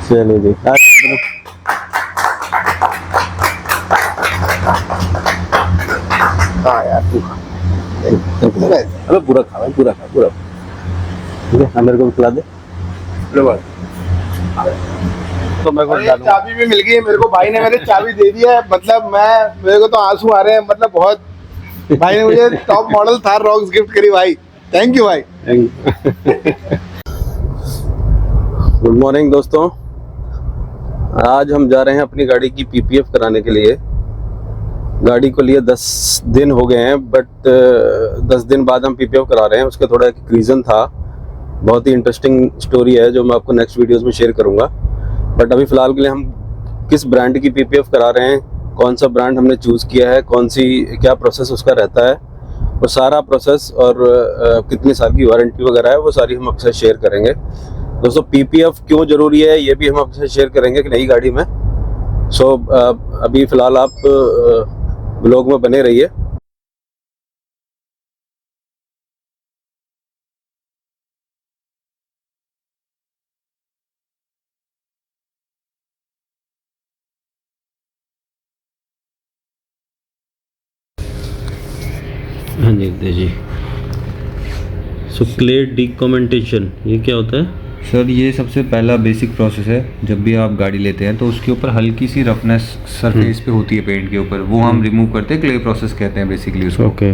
चलिए जी। हाँ यार तू अबे पूरा खा भाई, पूरा खा पूरा। ठीक है, मेरे को भी खिला दे। तो मैं को डालूंगा। चाबी भी मिल गई है मेरे को, भाई ने मेरे चाबी दे दी है। मतलब मेरे को तो आंसू आ रहे हैं, मतलब बहुत। भाई ने मुझे top model Thar Roxx gift करी भाई। थैंक यू भाई। गुड मॉर्निंग दोस्तों, आज हम जा रहे हैं अपनी गाड़ी की पीपीएफ कराने के लिए। गाड़ी को लिए 10 दिन हो गए हैं, बट 10 दिन बाद हम पीपीएफ करा रहे हैं। उसका थोड़ा एक रीज़न था, बहुत ही इंटरेस्टिंग स्टोरी है जो मैं आपको नेक्स्ट वीडियोस में शेयर करूंगा। बट अभी फ़िलहाल के लिए हम किस ब्रांड की पीपीएफ करा रहे हैं, कौन सा ब्रांड हमने चूज़ किया है, क्या प्रोसेस उसका रहता है, वो सारा प्रोसेस और कितने साल की वारंटी वगैरह है, वो सारी हम आपसे शेयर करेंगे। दोस्तों, पीपीएफ क्यों ज़रूरी है ये भी हम आपसे शेयर करेंगे कि नई गाड़ी में। सो अभी फ़िलहाल आप ब्लॉग में बने रहिए। हाँ जी। सो क्ले डिकमेंटेशन ये क्या होता है? सर ये सबसे पहला बेसिक प्रोसेस है। जब भी आप गाड़ी लेते हैं तो उसके ऊपर हल्की सी रफनेस सरफेस पे होती है पेंट के ऊपर, वो हम रिमूव करते हैं। क्ले प्रोसेस कहते हैं बेसिकली उसको। ओके।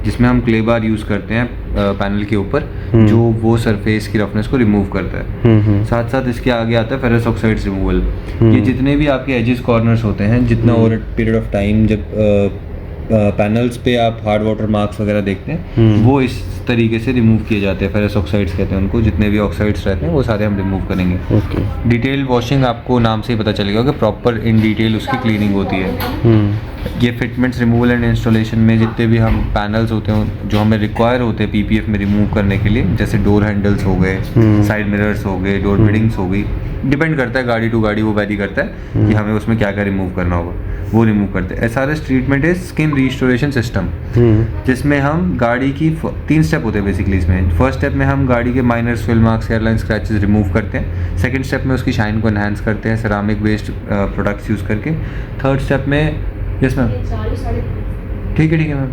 जिसमें हम क्ले बार यूज़ करते हैं पैनल के ऊपर, जो वो सरफेस की रफनेस को रिमूव करता है। साथ साथ इसके आगे आता है फेरस ऑक्साइड्स रिमूवल। ये जितने भी आपके एजेस कॉर्नर्स होते हैं, जितना ओवर पीरियड ऑफ टाइम जब पैनल्स पे आप हार्ड वाटर मार्क्स वगैरह देखते हैं, वो इस तरीके से रिमूव किए जाते हैं। फेरस ऑक्साइड्स कहते हैं उनको। जितने भी ऑक्साइड्स रहते हैं वो सारे हम रिमूव करेंगे। ओके। डिटेल वॉशिंग, आपको नाम से ही पता चलेगा कि प्रॉपर इन डिटेल उसकी क्लीनिंग होती है। ये फिटमेंट्स रिमूवल एंड इंस्टॉलेशन में जितने भी हम पैनल्स होते हैं जो हमें रिक्वायर होते हैं पीपीएफ में रिमूव करने के लिए, जैसे डोर हैंडल्स हो गए, साइड मिरर्स हो गए, डोर फिटिंग्स हो गई, डिपेंड करता है गाड़ी टू गाड़ी, वो वेरी करता है कि हमें उसमें क्या क्या रिमूव करना होगा, वो रिमूव करते हैं। SRS treatment is skin restoration system, जिसमें हम गाड़ी की 3 स्टेप होते हैं बेसिकली इसमें। फर्स्ट स्टेप में हम गाड़ी के minor swirl marks, airline scratches remove करते हैं। सेकंड स्टेप में उसकी शाइन को एनहांस करते हैं सेरामिक बेस्ड प्रोडक्ट्स यूज़ करके। थर्ड स्टेप में यस मैम, ठीक है ma'am,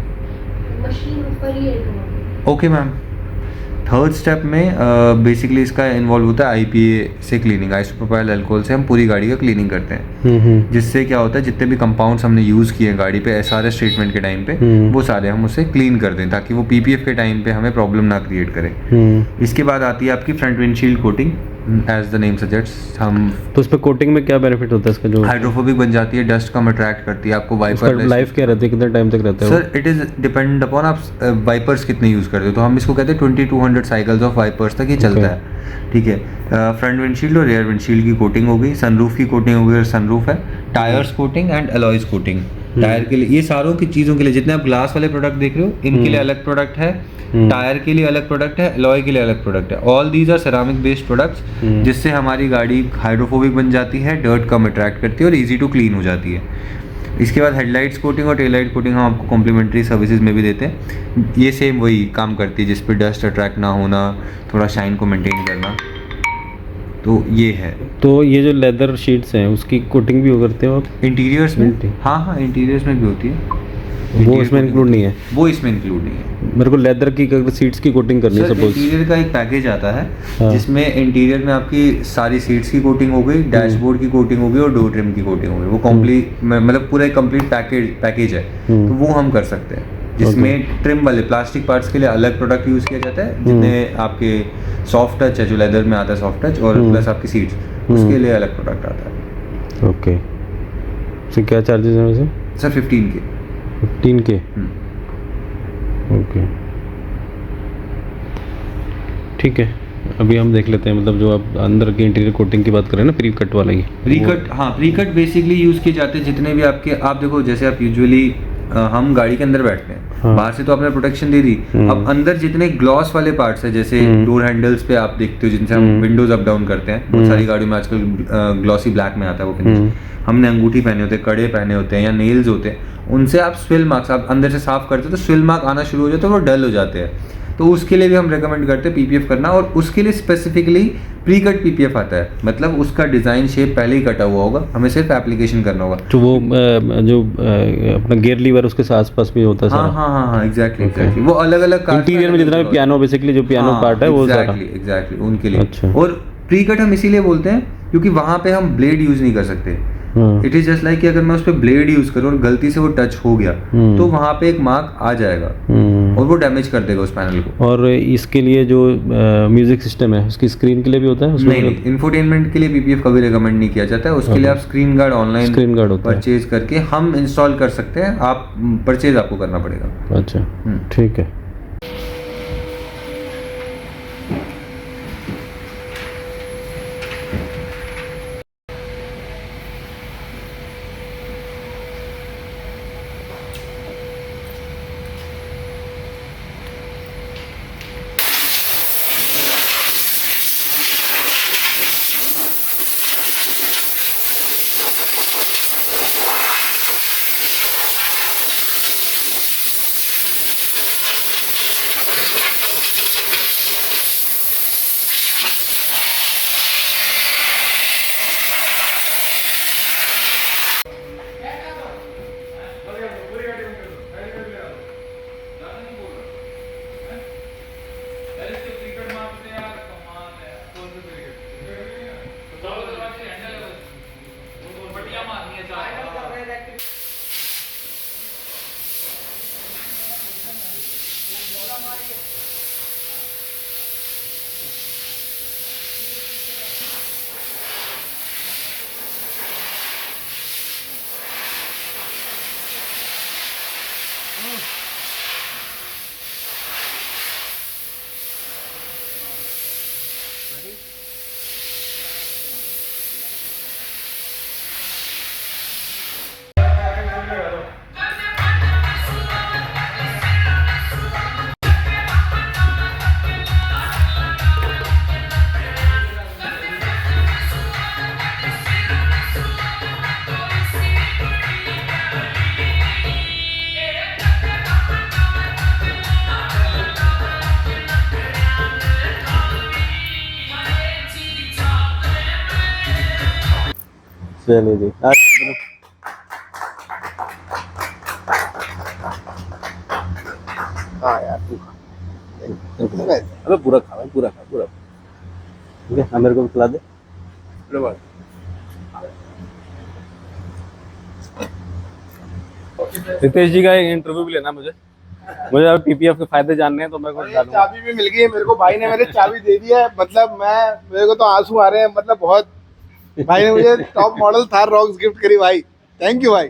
okay ma'am. Third step में बेसिकली इसका इन्वॉल्व होता है आईपीए से क्लीनिंग, आइसोप्रोपाइल अल्कोहल से हम पूरी गाड़ी का क्लीनिंग करते हैं। जिससे क्या होता है, जितने भी कंपाउंड्स हमने यूज़ किए हैं गाड़ी पे एसआरएस ट्रीटमेंट के टाइम पे, वो सारे हम उसे क्लीन कर दें ताकि वो पीपीएफ के टाइम पे हमें प्रॉब्लम ना क्रिएट करे। इसके बाद आती है आपकी front windshield coating, as the name suggest. हम तो उस पे कोटिंग में क्या बेनिफिट होता है इसका? जो हाइड्रोफोबिक बन जाती है, डस्ट कम अट्रैक्ट करती है, आपको वाइपर लाइफ क्या रहती है, कितने टाइम तक रहता है? Sir it is depend upon आप वाइपर्स कितने यूज़ करते हो। तो हम इसको कहते हैं 2200 साइकिल्स ऑफ वाइपर्स तक ये चलता है। ठीक है। फ्रंट विंडशील्ड और रियर विंडशील्ड की कोटिंग हो गई, सनरूफ की कोटिंग हो गई और सनरूफ है, tyres coating and alloys coating. Tyre के लिए, ये सारों की चीज़ों के लिए जितने आप ग्लास वाले प्रोडक्ट देख रहे हो, इनके लिए अलग प्रोडक्ट है, टायर के लिए अलग प्रोडक्ट है, अलॉय के लिए अलग प्रोडक्ट है। All these are ceramic based products, जिससे हमारी गाड़ी हाइड्रोफोबिक बन जाती है, डर्ट कम अट्रैक्ट करती है और ईजी टू क्लीन हो जाती है। इसके बाद हेडलाइट्स कोटिंग और टेल लाइट कोटिंग हम आपको कॉम्प्लीमेंट्री सर्विसेज में भी देते हैं। ये सेम वही काम करती है, जिस पे डस्ट अट्रैक्ट ना होना, थोड़ा शाइन को मेंटेन करना। तो ये है। तो ये जो लेदर शीट्स हैं उसकी कोटिंग भी करते हो आप? इंटीरियर्स में? हाँ, इंटीरियर्स में भी होती है। वो इसमें इंक्लूड नहीं है? वो इसमें इंक्लूड नहीं है। मेरे को लेदर की सीट्स की कोटिंग करनी है सपोज। इंटीरियर का एक पैकेज आता है। हाँ। जिसमें इंटीरियर में आपकी सारी सीट्स की कोटिंग हो गई, डैशबोर्ड की कोटिंग हो गई और डोर ट्रिम की कोटिंग हो गई। वो कंप्लीट मतलब पूरा एक कंप्लीट पैकेज है। तो वो हम कर सकते हैं, जिसमें ट्रिम वाले प्लास्टिक पार्ट्स के लिए अलग प्रोडक्ट यूज़ किया जाता है, जितने आपके सॉफ्ट टच है जो लेदर में आता है, सॉफ्ट टच, और प्लस आपकी सीट्स, उसके लिए अलग प्रोडक्ट आता है। ओके। तो क्या चार्जेस हैं वैसे? सर 15 के। 15 के? ओके, ठीक है। अभी हम देख लेते हैं, मतलब जो आप अंदर की इंटीरियर कोटिंग की बात कर रहे हैं ना, प्री कट वाला ही। प्री कट बेसिकली यूज़ किए जाते हैं जितने भी आपके, आप देखो जैसे आप यूजुअली हम गाड़ी के अंदर बैठते हैं, हाँ। बाहर से तो आपने प्रोटेक्शन दे दी। अब अंदर जितने ग्लॉस वाले पार्ट्स है, जैसे डोर हैंडल्स पे आप देखते हो जिनसे हम विंडोज अप डाउन करते हैं, बहुत सारी गाड़ियों में आजकल ग्लॉसी ब्लैक में आता है वो फिनिश। हमने अंगूठी पहने होते हैं, कड़े पहने होते हैं या नेल्स होते हैं, उनसे आप स्विल मार्क्स आप अंदर से साफ करते हो तो स्विल मार्क आना शुरू हो जाते हैं, वो डल हो जाते हैं। तो उसके लिए भी हम रेकमेंड करते हैं PPF करना, और उसके लिए स्पेसिफिकली प्री कट PPF आता है, मतलब उसका डिज़ाइन शेप पहले ही कटा हुआ होगा, हमें सिर्फ एप्लीकेशन करना होगा। तो वो जो अपना गियर लीवर उसके आसपास भी होता है हाँ सारा? हाँ हाँ, एग्जैक्टली वो अलग अलग इंटीरियर में जितना भी पियानो, बेसिकली जो पियानो पार्ट है वो सारा? एग्जैक्टली उनके लिए। अच्छा। और प्री कट हम इसीलिए बोलते हैं क्योंकि वहाँ पे हम ब्लेड यूज नहीं कर सकते। इट इज जस्ट लाइक कि अगर मैं उस पर ब्लेड यूज करूँ और गलती से वो टच हो गया तो वहाँ पे एक मार्क आ जाएगा और वो डैमेज कर देगा उस पैनल को। और इसके लिए जो म्यूजिक सिस्टम है उसकी स्क्रीन के लिए भी होता है उसमें? नहीं, इंफोटेनमेंट के लिए PPF कभी रिकमेंड नहीं किया जाता है। उसके लिए आप स्क्रीन गार्ड ऑनलाइन परचेज करके हम इंस्टॉल कर सकते हैं, आप परचेज आपको करना पड़ेगा। अच्छा, ठीक है। चलिए जी, हाँ यार तू अबे पूरा खा भाई, पूरा खा, पूरा। ठीक है, मेरे को भी खिला दे। रितेश जी का एक इंटरव्यू भी लेना मुझे अब PPF के फायदे जानने हैं, तो मेरे को बता दूंगा। चाबी भी मिल गई है मेरे को, भाई ने मेरे चाबी दे दी है। मतलब मेरे को तो आंसू आ रहे हैं, मतलब बहुत। भाई ने मुझे top model Thar Roxx gift करी भाई। थैंक यू भाई।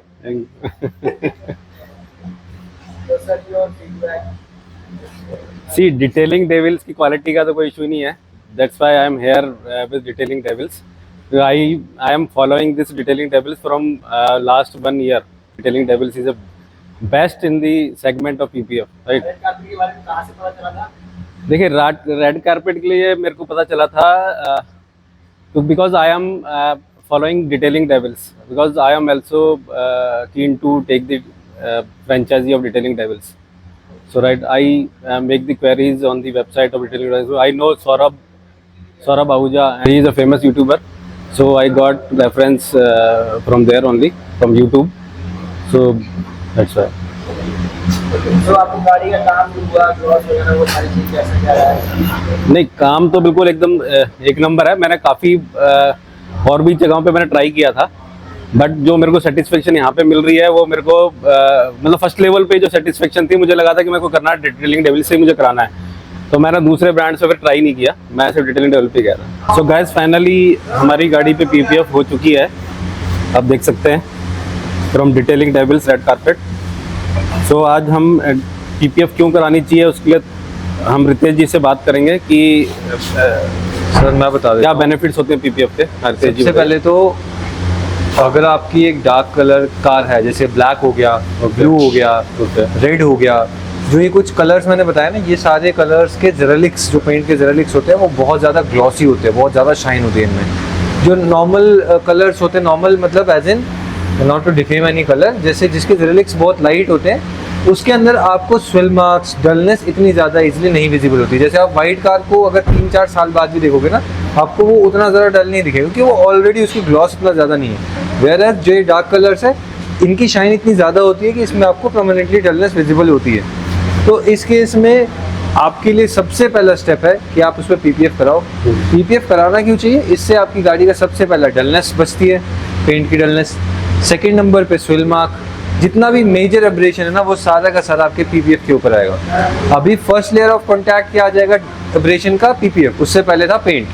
सी, डिटेलिंग डेविल्स की क्वालिटी का तो कोई इशू नहीं है। That's why I am here with Detailing Devils. I am following this Detailing Devils from last 1 year. Detailing Devils is a best in the segment of PPF, right? देखिए, red carpet के लिए मेरे को पता चला था तो because I am following detailing devils, because I am also keen to take the franchisee of Detailing Devils. So right, I make the queries on the website of Detailing Devils. I know Saurabh Ahuja, and he is a famous YouTuber. So I got reference from there only, from YouTube. So that's why. तो आपको गाड़ी का काम भी हुआ, gloss वगैरह वो सारी चीज़ कैसे क्या है? नहीं, काम तो बिल्कुल एकदम एक नंबर है। मैंने काफ़ी और भी जगहों पे मैंने ट्राई किया था, बट जो मेरे को सेटिस्फेक्शन यहाँ पे मिल रही है वो मेरे को मतलब फर्स्ट लेवल पे जो सेटिस्फेक्शन थी, मुझे लगा था कि मेरे को करना है डिटेलिंग डेविल से मुझे कराना है, तो मैंने दूसरे ब्रांड्स पे ट्राई नहीं किया, मैं सिर्फ डिटेलिंग डेविल पे गया था। सो गाइस, फाइनली हमारी गाड़ी पे PPF हो चुकी है, आप देख सकते हैं, from detailing devils red carpet. So आज हम PPF क्यों करानी चाहिए उसके लिए हम रितेश जी से बात करेंगे कि सर मैं बता देता क्या हूँ। बेनिफिट्स होते हैं PPF के। रितेश जी सबसे पहले तो अगर आपकी एक डार्क कलर कार है, जैसे ब्लैक हो गया, ब्लू हो गया, रेड हो गया, जो ये कुछ कलर्स मैंने बताया ना, ये सारे कलर्स के जेरेलिक्स, जो पेंट के जेरेलिक्स होते हैं वो बहुत ज़्यादा ग्लॉसी होते हैं, बहुत ज़्यादा शाइन होती है इनमें। जो नॉर्मल कलर्स होते हैं, नॉर्मल मतलब as in not to defame any colour, जैसे जिसके जेरेलिक्स बहुत लाइट होते हैं उसके अंदर आपको स्वेल मार्क्स, डलनेस इतनी ज़्यादा इजीली नहीं विजिबल होती। जैसे आप वाइट कार को अगर 3-4 साल बाद भी देखोगे ना, आपको वो उतना ज़्यादा डल नहीं दिखेगा, क्योंकि वो ऑलरेडी उसकी ग्लॉस इतना ज़्यादा नहीं है। वेयर जो डार्क कलर्स है, इनकी शाइन इतनी ज़्यादा होती है कि इसमें आपको परमानेंटली डलनेस विजिबल होती है। तो इस केस में आपके लिए सबसे पहला स्टेप है कि आप उस पर PPF कराओ। PPF कराना क्यों चाहिए? इससे आपकी गाड़ी का सबसे पहला डलनेस बचती है, पेंट की डलनेस। सेकंड नंबर पे स्वेल मार्क, जितना भी मेजर एब्रेशन है ना, वो सारा का सारा आपके PPF के ऊपर आएगा। अभी फर्स्ट लेयर ऑफ कॉन्टैक्ट क्या आ जाएगा एब्रेशन का? PPF। उससे पहले था पेंट।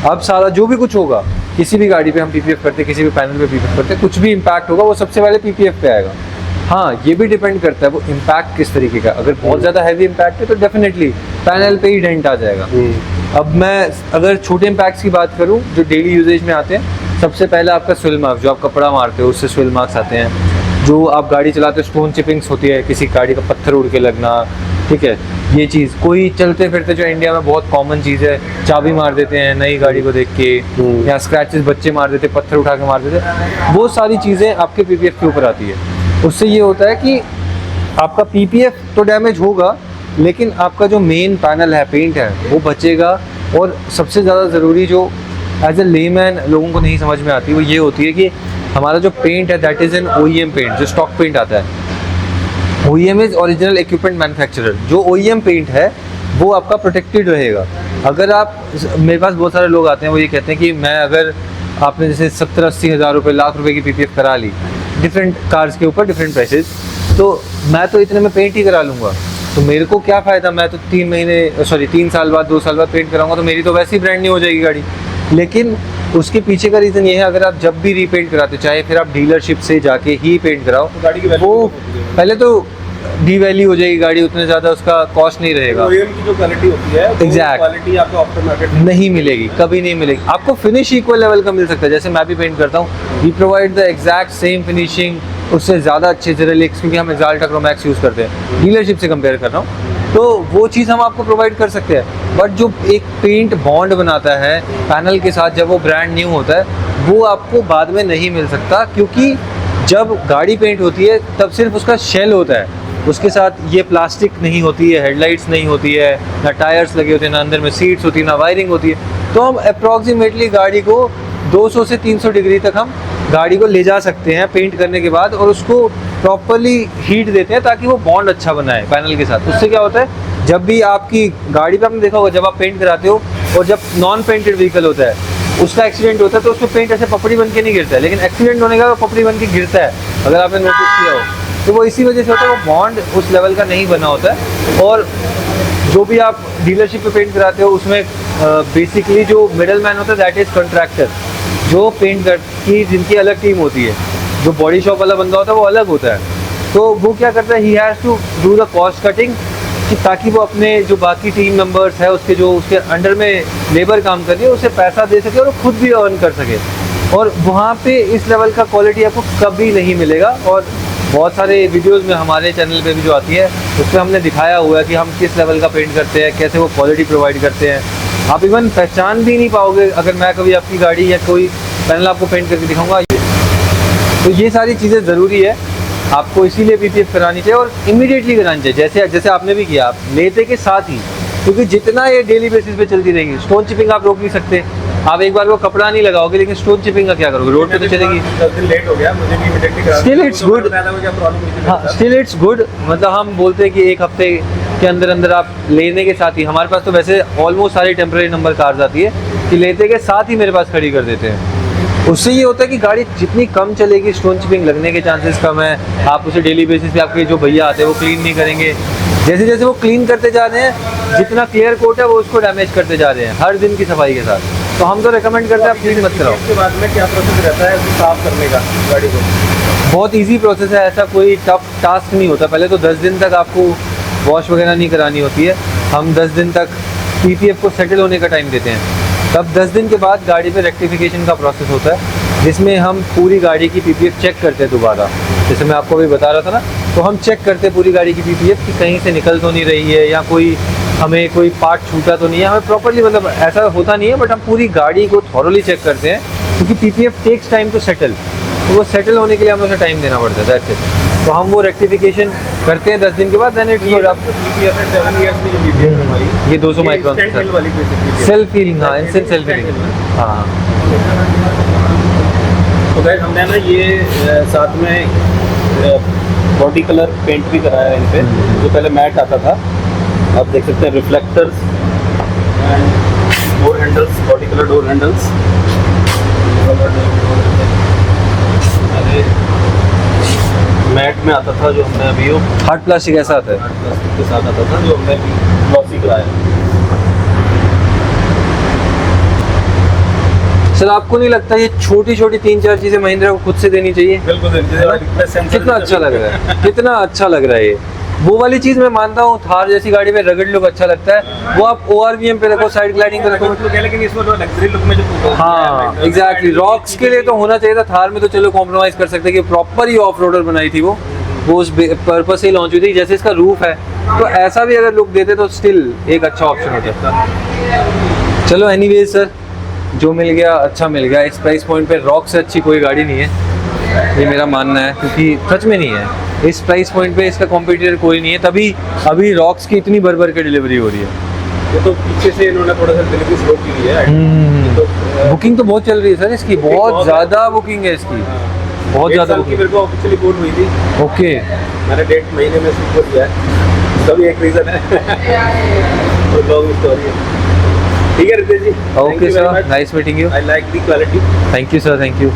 अब सारा जो भी कुछ होगा, किसी भी गाड़ी पे हम PPF करते, किसी भी पैनल पे PPF करते, कुछ भी इम्पैक्ट होगा वो सबसे पहले PPF पे आएगा। हाँ, ये भी डिपेंड करता है वो इम्पैक्ट किस तरीके का। अगर बहुत ज़्यादा हैवी इम्पैक्ट है तो डेफिनेटली पैनल पे ही डेंट आ जाएगा। अब मैं अगर छोटे इम्पैक्ट्स की बात करूँ जो डेली यूजेज में आते हैं, सबसे पहले आपका स्वेल मार्क, जो आप कपड़ा मारते हो उससे स्वेल मार्क्स आते हैं। जो आप गाड़ी चलाते हो स्टोन चिपिंग्स होती है, किसी गाड़ी का पत्थर उड़ के लगना, ठीक है, ये चीज़। कोई चलते फिरते, जो इंडिया में बहुत कॉमन चीज़ है, चाबी मार देते हैं नई गाड़ी को देख के, या स्क्रैचेस बच्चे मार देते, पत्थर उठा के मार देते, वो सारी चीज़ें आपके PPF के ऊपर आती है। उससे ये होता है कि आपका PPF तो डैमेज होगा, लेकिन आपका जो मेन पैनल है, पेंट है, वो बचेगा। और सबसे ज़्यादा ज़रूरी जो एज ए लेमैन लोगों को नहीं समझ में आती, वो ये होती है कि हमारा जो पेंट है that is an OEM paint, जो स्टॉक पेंट आता है। OEM is original equipment manufacturer. जो OEM पेंट है वो आपका प्रोटेक्टेड रहेगा। अगर आप, मेरे पास बहुत सारे लोग आते हैं, वो ये कहते हैं कि मैं, अगर आपने जैसे 70-80 हज़ार रुपये, लाख रुपए की PPF करा ली, डिफरेंट कार्स के ऊपर डिफरेंट प्राइसेस, तो मैं तो इतने में पेंट ही करा लूँगा, तो मेरे को क्या फ़ायदा? मैं तो 3 साल बाद, 2 साल बाद पेंट कराऊंगा, तो मेरी तो वैसे ही ब्रांड न्यू हो जाएगी गाड़ी। लेकिन उसके पीछे का रीज़न ये है, अगर आप जब भी रीपेंट कराते हो, चाहे फिर आप डीलरशिप से जाके ही पेंट कराओ, तो गाड़ी की वो पहले तो डीवैल्यू हो जाएगी गाड़ी, उतने ज़्यादा उसका कॉस्ट नहीं रहेगा। OEM की जो क्वालिटी होती है, एग्जैक्ट क्वालिटी आपको आफ्टर मार्केट नहीं मिलेगी, कभी नहीं मिलेगी। आपको फिनिश इक्वल लेवल का मिल सकता है। जैसे मैं भी पेंट करता हूँ, we provide the exact same finishing, उससे ज़्यादा अच्छे जेरेलिक्स, क्योंकि हम एक्साल्टा क्रोमैक्स यूज़ करते हैं, डीलरशिप से कंपेयर कर रहा हूँ, तो वो चीज़ हम आपको प्रोवाइड कर सकते हैं। बट जो एक पेंट बॉन्ड बनाता है पैनल के साथ, जब वो ब्रांड न्यू होता है, वो आपको बाद में नहीं मिल सकता, क्योंकि जब गाड़ी पेंट होती है तब सिर्फ उसका शेल होता है, उसके साथ ये प्लास्टिक नहीं होती है, हेडलाइट्स नहीं होती है, ना टायर्स लगे होते हैं, ना अंदर में सीट्स होती है, ना वायरिंग होती है। तो हम अप्रॉक्सीमेटली गाड़ी को 200 से 300 डिग्री तक हम गाड़ी को ले जा सकते हैं पेंट करने के बाद, और उसको प्रॉपरली हीट देते हैं ताकि वो बॉन्ड अच्छा बनाए पैनल के साथ। उससे क्या होता है, जब भी आपकी गाड़ी पे आपने देखा होगा, जब आप पेंट कराते हो और जब नॉन पेंटेड व्हीकल होता है, उसका एक्सीडेंट होता है, तो उसमें पेंट ऐसे पपड़ी बन के नहीं गिरता है, लेकिन एक्सीडेंट होने का वो पपड़ी बन के गिरता है, अगर आपने नोटिस किया हो। तो वो इसी वजह से होता है, वो बॉन्ड उस लेवल का नहीं बना होता है। और जो भी आप डीलरशिप पे पेंट कराते हो, उसमें बेसिकली जो मिडल मैन होता है दैट इज़ कॉन्ट्रैक्टर, जो पेंट की जिनकी अलग टीम होती है। जो बॉडी शॉप वाला बंदा होता है वो अलग होता है, तो वो क्या करता है, he has to do the cost cutting, ताकि वो अपने जो बाकी टीम मेंबर्स है, उसके जो उसके अंडर में लेबर काम कर रही है, उसे पैसा दे सके और वो खुद भी अर्न कर सके। और वहाँ पे इस लेवल का क्वालिटी आपको कभी नहीं मिलेगा। और बहुत सारे वीडियोस में हमारे चैनल पे भी जो आती है, उसमें हमने दिखाया हुआ है कि हम किस लेवल का पेंट करते हैं, कैसे वो क्वालिटी प्रोवाइड करते हैं। आप इवन पहचान भी नहीं पाओगे अगर मैं कभी आपकी गाड़ी या कोई पैनल आपको पेंट करके दिखाऊंगा। तो ये सारी चीज़ें ज़रूरी है आपको, इसीलिए PPF करानी चाहिए और इमीडिएटली करानी चाहिए, जैसे आपने भी किया, आप लेते के साथ ही, क्योंकि जितना ये डेली बेसिस पे चलती रहेगी, स्टोन चिपिंग आप रोक नहीं सकते। आप एक बार वो कपड़ा नहीं लगाओगे, लेकिन स्टोन चिपिंग का क्या करोगे, रोड पे तो चलेगी। 10 दिन लेट हो गया, मुझे भी इमीडिएटली करा, स्टिल इट्स गुड। क्या प्रॉब्लम? हाँ, स्टिल इट्स गुड। मतलब हम बोलते हैं कि एक हफ्ते के अंदर अंदर आप लेने के साथ ही, हमारे पास तो वैसे ऑलमोस्ट सारी टेम्परेरी नंबर कार्स आती है कि लेते के साथ ही मेरे पास खड़ी कर देते हैं। उससे ये होता है कि गाड़ी जितनी कम चलेगी, स्टोन चिपिंग लगने के चांसेस कम है। आप उसे डेली बेसिस पे, आपके जो भैया आते हैं वो क्लीन नहीं करेंगे, जैसे जैसे वो क्लीन करते जा रहे हैं, जितना क्लियर कोट है वो उसको डैमेज करते जा रहे हैं हर दिन की सफाई के साथ। तो हम तो रेकमेंड करते हैं आप क्लीन मत कराओ। उसके बाद में क्या प्रोसेस रहता है उसको साफ करने का गाड़ी को? बहुत इजी प्रोसेस है, ऐसा कोई टफ टास्क नहीं होता। पहले तो 10 दिन तक आपको वॉश वगैरह नहीं करानी होती है। हम 10 दिन तक PPF को सेटल होने का टाइम देते हैं। तब 10 दिन के बाद गाड़ी पे रेक्टिफिकेशन का प्रोसेस होता है, जिसमें हम पूरी गाड़ी की PPF चेक करते हैं दोबारा। जैसे मैं आपको अभी बता रहा था ना, तो हम चेक करते हैं पूरी गाड़ी की PPF कि कहीं से निकल तो नहीं रही है, या हमें कोई पार्ट छूटा तो नहीं है। हमें प्रॉपर्ली, मतलब ऐसा होता नहीं है, बट हम पूरी गाड़ी को थॉरोली चेक करते हैं, क्योंकि PPF takes time to settle. तो वो सेटल होने के लिए हमें उसे टाइम देना पड़ता है, दैट्स इट। तो हम वो रेक्टिफिकेशन करते हैं 10 दिन के बाद, देन इट्स गुड। ये 200 माइक्रोन सेल्फ हीलिंग, हाँ इंस्टेंट सेल्फ हीलिंग, हाँ। तो गाइस हमने ना ये साथ में बॉडी कलर पेंट भी कराया है इन पे, जो पहले मैट आता था। आप देख सकते हैं reflectors and door handles, body colour door handles. Matte में आता था जो हमने अभी, वो हार्ड प्लास्टिक ऐसा आता है। प्लास्टिक के साथ आता था जो हमने ग्लॉसी कराया। सर आपको नहीं लगता ये छोटी छोटी 3-4 चीजें महिंद्रा को खुद से देनी चाहिए? बिल्कुल कितना अच्छा लग रहा है, कितना अच्छा लग रहा है ये। वो वाली चीज मैं मानता हूँ, थार जैसी गाड़ी में रगड़ लुक अच्छा लगता है, वो आप ORVM पे रखो, साइड ग्लाइडिंग पे रखो, लेकिन इसमें तो लग्जरी लुक में जो हाँ एग्जैक्टली। रॉक्स के लिए तो होना चाहिए था, थार में तो चलो कॉम्प्रोमाइज कर सकते हैं कि प्रॉपर ही ऑफ रोडर बनाई थी वो उस पर्पज से ही लॉन्च हुई थी। जैसे इसका रूफ है, तो ऐसा भी अगर लुक देते तो स्टिल एक अच्छा ऑप्शन होता। चलो एनीवेज सर, जो मिल गया अच्छा मिल गया। इस प्राइस पॉइंट पे रॉक से अच्छी कोई गाड़ी नहीं है, ये मेरा मानना है, क्योंकि सच में नहीं है। इस प्राइस पॉइंट पे इसका कॉम्पिटिटर कोई नहीं है, तभी अभी रॉक्स की इतनी भर के डिलीवरी हो रही है। ये तो पीछे से इन्होंने थोड़ा सा डिलीवरी स्लो की है। तो बुकिंग तो बहुत चल रही है सर इसकी, बहुत ज़्यादा बुकिंग है इसकी, बहुत ज़्यादा बुकिंग। मेरे को ऑफिशियली कोड हुई थी, ओके, मैंने डेट महीने में शुरू कर दिया है, तभी एक रीज़न है। तो लॉन्ग स्टोरी है। ठीक है Ritesh ji, okay sir, nice meeting you, I like the quality. Thank you sir, thank you.